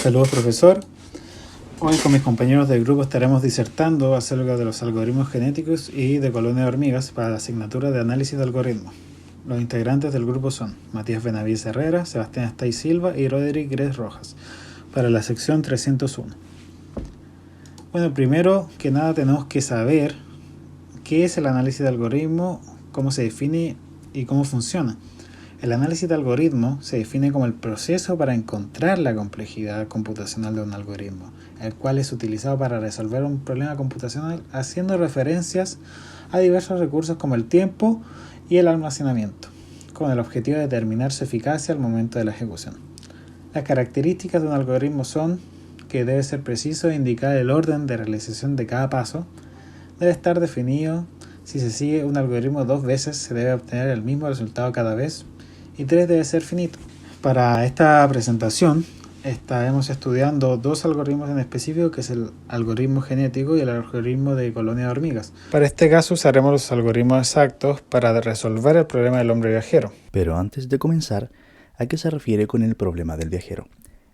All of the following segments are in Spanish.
Saludos, profesor. Hoy con mis compañeros del grupo estaremos disertando acerca de los algoritmos genéticos y de colonia de hormigas para la asignatura de análisis de algoritmos. Los integrantes del grupo son Matías Benavides Herrera, Sebastián Estay Silva y Roderick Gres Rojas, para la sección 301. Bueno, primero que nada tenemos que saber qué es el análisis de algoritmo, cómo se define y cómo funciona. El análisis de algoritmo se define como el proceso para encontrar la complejidad computacional de un algoritmo, el cual es utilizado para resolver un problema computacional haciendo referencias a diversos recursos como el tiempo y el almacenamiento, con el objetivo de determinar su eficacia al momento de la ejecución. Las características de un algoritmo son que debe ser preciso e indicar el orden de realización de cada paso, debe estar definido si se sigue un algoritmo 2 veces se debe obtener el mismo resultado cada vez, y 3 debe ser finito. Para esta presentación estaremos estudiando dos algoritmos en específico, que es el algoritmo genético y el algoritmo de colonia de hormigas. Para este caso usaremos los algoritmos exactos para resolver el problema del hombre viajero. Pero antes de comenzar, ¿a qué se refiere con el problema del viajero?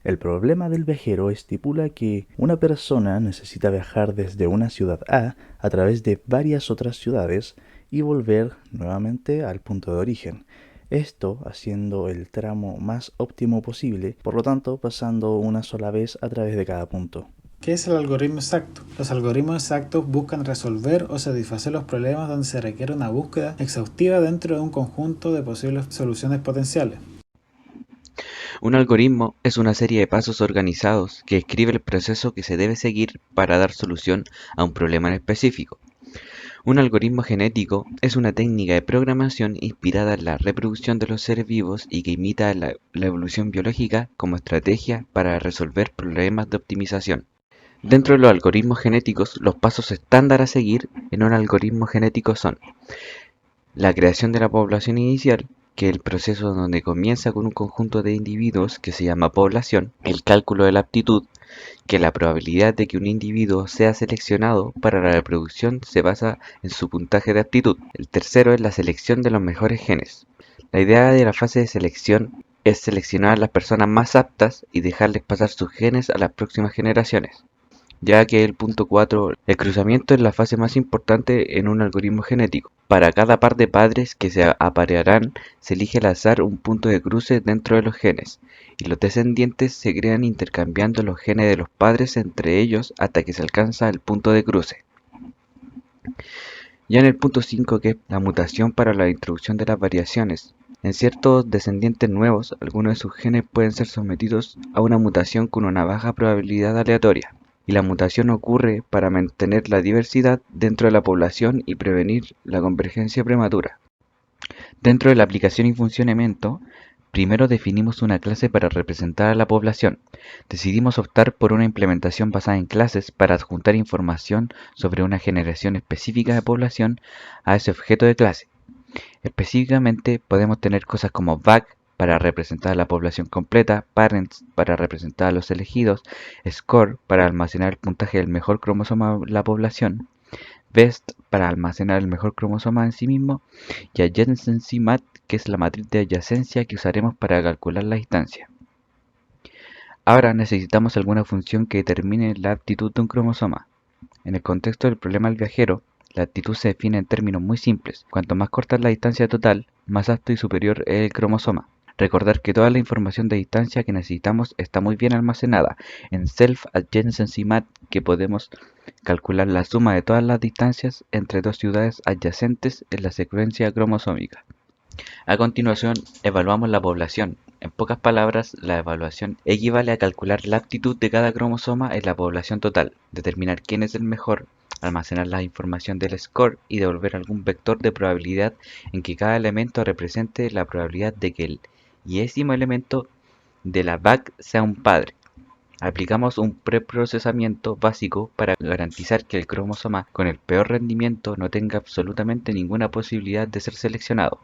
El problema del viajero estipula que una persona necesita viajar desde una ciudad a través de varias otras ciudades y volver nuevamente al punto de origen. Esto haciendo el tramo más óptimo posible, por lo tanto pasando una sola vez a través de cada punto. ¿Qué es el algoritmo exacto? Los algoritmos exactos buscan resolver o satisfacer los problemas donde se requiere una búsqueda exhaustiva dentro de un conjunto de posibles soluciones potenciales. Un algoritmo es una serie de pasos organizados que describe el proceso que se debe seguir para dar solución a un problema en específico. Un algoritmo genético es una técnica de programación inspirada en la reproducción de los seres vivos y que imita la evolución biológica como estrategia para resolver problemas de optimización. Dentro de los algoritmos genéticos, los pasos estándar a seguir en un algoritmo genético son la creación de la población inicial, que es el proceso donde comienza con un conjunto de individuos que se llama población, el cálculo de la aptitud, que la probabilidad de que un individuo sea seleccionado para la reproducción se basa en su puntaje de aptitud. El tercero es la selección de los mejores genes. La idea de la fase de selección es seleccionar a las personas más aptas y dejarles pasar sus genes a las próximas generaciones. Ya que el punto 4, el cruzamiento es la fase más importante en un algoritmo genético. Para cada par de padres que se aparearán, se elige al azar un punto de cruce dentro de los genes, y los descendientes se crean intercambiando los genes de los padres entre ellos hasta que se alcanza el punto de cruce. Ya en el punto 5, que es la mutación para la introducción de las variaciones. En ciertos descendientes nuevos, algunos de sus genes pueden ser sometidos a una mutación con una baja probabilidad aleatoria. Y la mutación ocurre para mantener la diversidad dentro de la población y prevenir la convergencia prematura. Dentro de la aplicación y funcionamiento, primero definimos una clase para representar a la población. Decidimos optar por una implementación basada en clases para adjuntar información sobre una generación específica de población a ese objeto de clase. Específicamente podemos tener cosas como back para representar a la población completa, parents para representar a los elegidos, score para almacenar el puntaje del mejor cromosoma de la población, best para almacenar el mejor cromosoma en sí mismo, y adjacency mat, que es la matriz de adyacencia que usaremos para calcular la distancia. Ahora necesitamos alguna función que determine la aptitud de un cromosoma. En el contexto del problema del viajero, la aptitud se define en términos muy simples. Cuanto más corta es la distancia total, más apto y superior es el cromosoma. Recordar que toda la información de distancia que necesitamos está muy bien almacenada en Self-Adjacency Mat, que podemos calcular la suma de todas las distancias entre dos ciudades adyacentes en la secuencia cromosómica. A continuación, evaluamos la población. En pocas palabras, la evaluación equivale a calcular la aptitud de cada cromosoma en la población total, determinar quién es el mejor, almacenar la información del score y devolver algún vector de probabilidad en que cada elemento represente la probabilidad de que el yésimo elemento de la back sea un padre. Aplicamos un preprocesamiento básico para garantizar que el cromosoma con el peor rendimiento no tenga absolutamente ninguna posibilidad de ser seleccionado.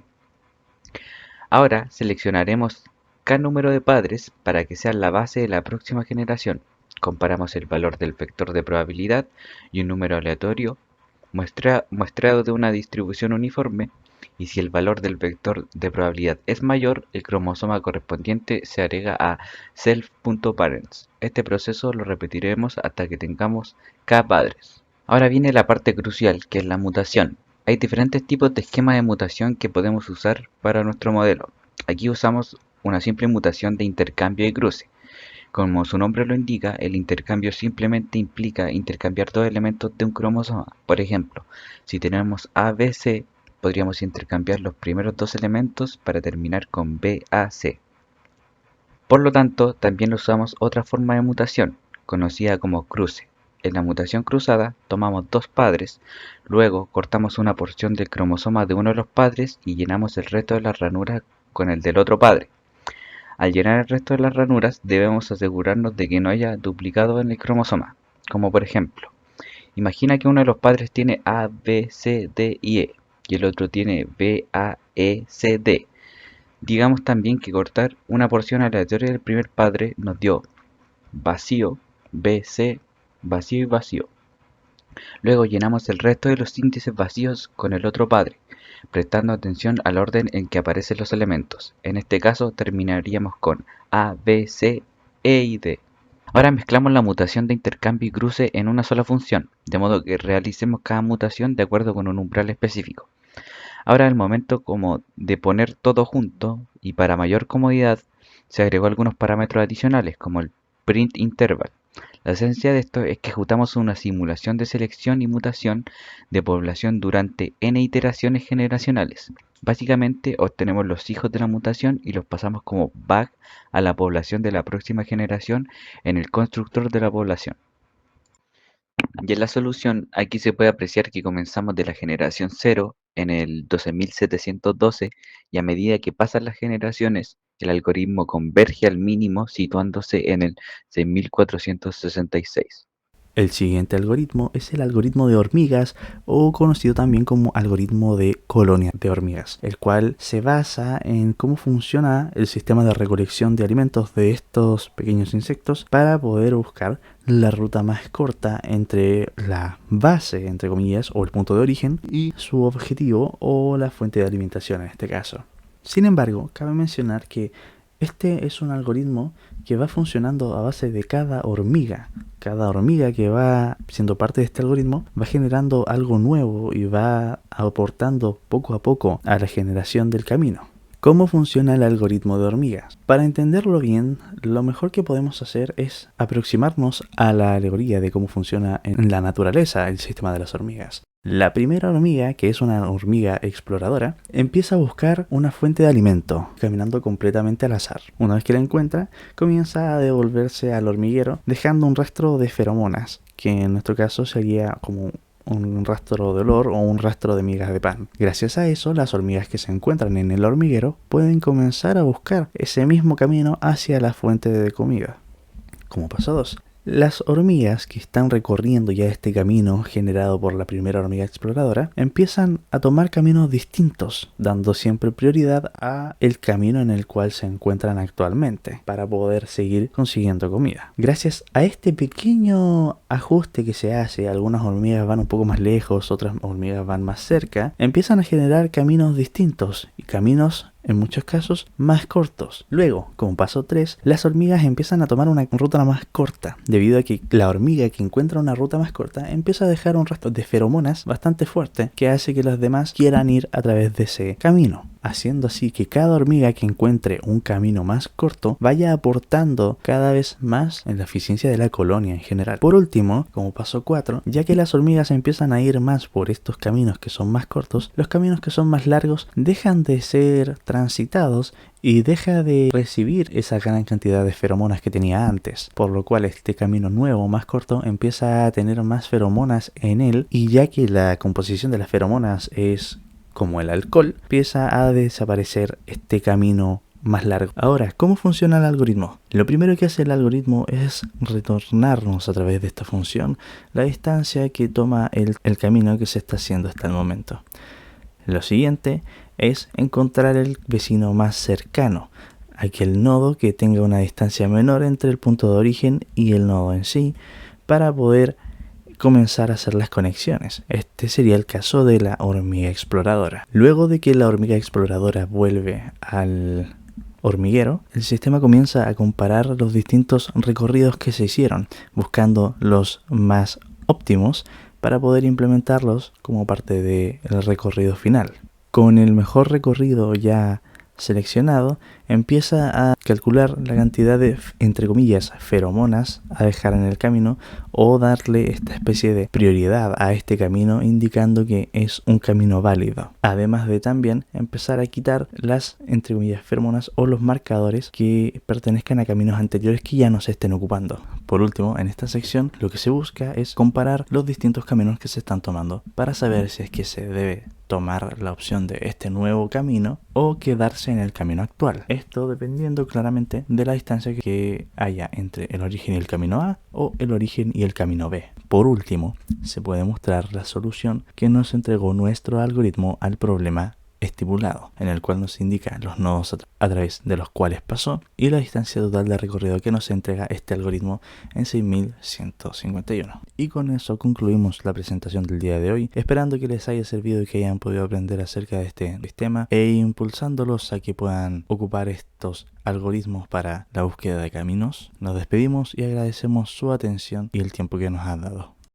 Ahora seleccionaremos k número de padres para que sean la base de la próxima generación. Comparamos el valor del vector de probabilidad y un número aleatorio muestrado de una distribución uniforme y si el valor del vector de probabilidad es mayor, el cromosoma correspondiente se agrega a self.parents. Este proceso lo repetiremos hasta que tengamos k padres. Ahora viene la parte crucial, que es la mutación. Hay diferentes tipos de esquemas de mutación que podemos usar para nuestro modelo. Aquí usamos una simple mutación de intercambio y cruce. Como su nombre lo indica, el intercambio simplemente implica intercambiar dos elementos de un cromosoma. Por ejemplo, si tenemos ABC, podríamos intercambiar los primeros dos elementos para terminar con BAC. Por lo tanto, también usamos otra forma de mutación, conocida como cruce. En la mutación cruzada, tomamos dos padres, luego cortamos una porción del cromosoma de uno de los padres y llenamos el resto de las ranuras con el del otro padre. Al llenar el resto de las ranuras, debemos asegurarnos de que no haya duplicado en el cromosoma, como por ejemplo, imagina que uno de los padres tiene A, B, C, D y E, y el otro tiene B, A, E, C, D. Digamos también que cortar una porción aleatoria del primer padre nos dio vacío, B, C, vacío y vacío. Luego llenamos el resto de los índices vacíos con el otro padre, prestando atención al orden en que aparecen los elementos. En este caso terminaríamos con A, B, C, E y D. Ahora mezclamos la mutación de intercambio y cruce en una sola función, de modo que realicemos cada mutación de acuerdo con un umbral específico. Ahora el momento como de poner todo junto, y para mayor comodidad, se agregó algunos parámetros adicionales como el print interval. La esencia de esto es que ejecutamos una simulación de selección y mutación de población durante n iteraciones generacionales. Básicamente obtenemos los hijos de la mutación y los pasamos como back a la población de la próxima generación en el constructor de la población. Y en la solución, aquí se puede apreciar que comenzamos de la generación 0 en el 12.712 y a medida que pasan las generaciones, el algoritmo converge al mínimo situándose en el 6.466. El siguiente algoritmo es el algoritmo de hormigas, o conocido también como algoritmo de colonia de hormigas, el cual se basa en cómo funciona el sistema de recolección de alimentos de estos pequeños insectos para poder buscar la ruta más corta entre la base, entre comillas, o el punto de origen, y su objetivo o la fuente de alimentación en este caso. Sin embargo, cabe mencionar que este es un algoritmo que va funcionando a base de cada hormiga. Cada hormiga que va siendo parte de este algoritmo va generando algo nuevo y va aportando poco a poco a la generación del camino. ¿Cómo funciona el algoritmo de hormigas? Para entenderlo bien, lo mejor que podemos hacer es aproximarnos a la alegoría de cómo funciona en la naturaleza el sistema de las hormigas. La primera hormiga, que es una hormiga exploradora, empieza a buscar una fuente de alimento, caminando completamente al azar. Una vez que la encuentra, comienza a devolverse al hormiguero, dejando un rastro de feromonas, que en nuestro caso sería como un rastro de olor o un rastro de migas de pan. Gracias a eso, las hormigas que se encuentran en el hormiguero pueden comenzar a buscar ese mismo camino hacia la fuente de comida. Como paso 2. Las hormigas que están recorriendo ya este camino generado por la primera hormiga exploradora empiezan a tomar caminos distintos, dando siempre prioridad a el camino en el cual se encuentran actualmente para poder seguir consiguiendo comida. Gracias a este pequeño ajuste que se hace, algunas hormigas van un poco más lejos, otras hormigas van más cerca, empiezan a generar caminos distintos y caminos en muchos casos más cortos. Luego, como paso 3, las hormigas empiezan a tomar una ruta más corta, debido a que la hormiga que encuentra una ruta más corta empieza a dejar un rastro de feromonas bastante fuerte que hace que los demás quieran ir a través de ese camino, haciendo así que cada hormiga que encuentre un camino más corto vaya aportando cada vez más en la eficiencia de la colonia en general. Por último, como paso 4, ya que las hormigas empiezan a ir más por estos caminos que son más cortos, los caminos que son más largos dejan de ser transitados y deja de recibir esa gran cantidad de feromonas que tenía antes, por lo cual este camino nuevo más corto empieza a tener más feromonas en él, y ya que la composición de las feromonas es como el alcohol, empieza a desaparecer este camino más largo. Ahora, ¿cómo funciona el algoritmo? Lo primero que hace el algoritmo es retornarnos a través de esta función la distancia que toma el camino que se está haciendo hasta el momento. Lo siguiente es encontrar el vecino más cercano, aquel nodo que tenga una distancia menor entre el punto de origen y el nodo en sí, para poder comenzar a hacer las conexiones. Este sería el caso de la hormiga exploradora. Luego de que la hormiga exploradora vuelve al hormiguero, el sistema comienza a comparar los distintos recorridos que se hicieron, buscando los más óptimos para poder implementarlos como parte del recorrido final. Con el mejor recorrido ya seleccionado, empieza a calcular la cantidad de, entre comillas, feromonas a dejar en el camino o darle esta especie de prioridad a este camino, indicando que es un camino válido. Además de también empezar a quitar las, entre comillas, feromonas o los marcadores que pertenezcan a caminos anteriores que ya no se estén ocupando. Por último, en esta sección lo que se busca es comparar los distintos caminos que se están tomando para saber si es que se debe tomar la opción de este nuevo camino o quedarse en el camino actual. Esto dependiendo claramente de la distancia que haya entre el origen y el camino A o el origen y el camino B. Por último, se puede mostrar la solución que nos entregó nuestro algoritmo al problema estipulado, en el cual nos indica los nodos a través de los cuales pasó y la distancia total de recorrido que nos entrega este algoritmo en 6151. Y con eso concluimos la presentación del día de hoy, esperando que les haya servido y que hayan podido aprender acerca de este sistema e impulsándolos a que puedan ocupar estos algoritmos para la búsqueda de caminos. Nos despedimos y agradecemos su atención y el tiempo que nos han dado.